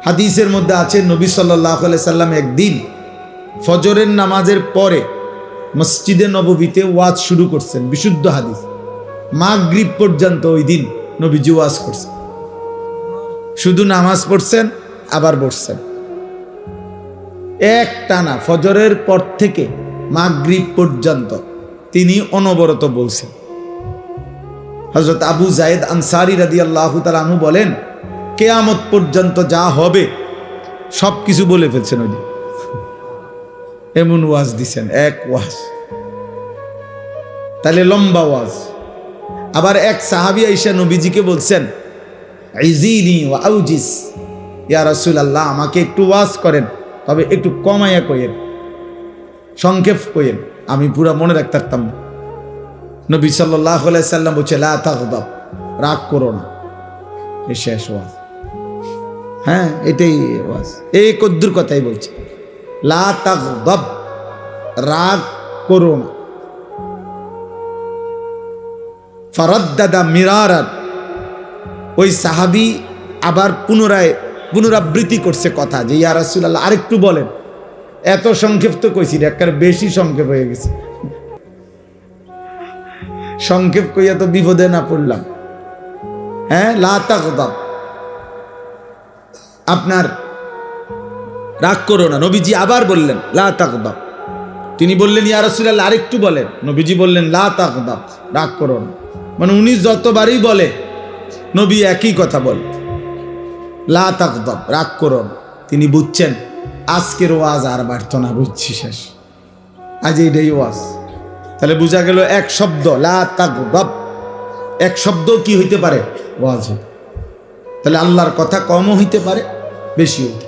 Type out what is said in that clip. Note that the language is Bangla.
হাদিসের মধ্যে আছে নবী সাল্লাল্লাহু আলাইহি সাল্লাম একদিন ফজরের নামাজের পরে মসজিদে নববীতে ওয়াজ শুরু করছেন। বিশুদ্ধ হাদিস। মাগরিব পর্যন্ত ওই দিন নবীজি ওয়াজ করছেন। শুধু নামাজ পড়ছেন আবার বসছেন, এক টানা ফজরের পর থেকে মাগরিব পর্যন্ত তিনি অনবরত বলছেন। হযরত আবু যায়েদ আনসারী রাদিয়াল্লাহু তাআলা আনহু বলেন, কিয়ামত পর্যন্ত যা হবে সব কিছু বলে ফেলছেন ওই দিন। এমন ওয়াজ দিছেন, এক ওয়াজ। তাহলে লম্বা ওয়াজ। আবার এক সাহাবী আয়েশা নবীজিকে বলছেন, ইজিনি ওয়া আউজিস, ইয়া রাসূলুল্লাহ, আমাকে একটু ওয়াজ করেন, তবে একটু কমাইয়া কইেন, সংক্ষেপ কইেন, আমি পুরো মনে রাখতে পারতাম না। নবী সাল্লাল্লাহু আলাইহি সাল্লাম বলছে, লা তাগদাব, রাগ করো না। এই শেষ ওয়াজ। হ্যাঁ, এটাই ওয়াজ। এই কদ্দুর কথাই বলছে, লা তাগদাব, রাগ করো না। ফারাদ্দাদা মিরারান, ওই সাহাবী আবার পুনরাবৃত্তি করছে কথা, যে ইয়া রাসূলুল্লাহ আরেকটু বলেন। এত সংক্ষিপ্ত কইছি, একবার বেশি সংক্ষেপ হয়ে গেছে। সংক্ষেপ কইয়া তো বিপদে না পড়লাম। হ্যাঁ, লা তাগদাব, আপনার রাগ করো না। নবীজি আবার বললেন, লা তাগদাব। তিনি বললেন, ইয়া রাসূলুল্লাহ আরেকটু বলেন। নবীজি বললেন, লা তাগদাব, রাগ করো না। মানে উনি যতবারই বলে নবী একই কথা বলে, লা তাগদাব, রাগ করো না। তিনি বুঝছেন আজকের ওয়াজ আর বাড়তো না, বুঝছি শেষ, আজ এইটাই ওয়াজ। তাহলে বোঝা গেল এক শব্দ লা তাগদাব, এক শব্দ কি হইতে পারে? ওয়াজ। তাহলে আল্লাহর কথা কমও হইতে পারে, বেশি হইতে পারে।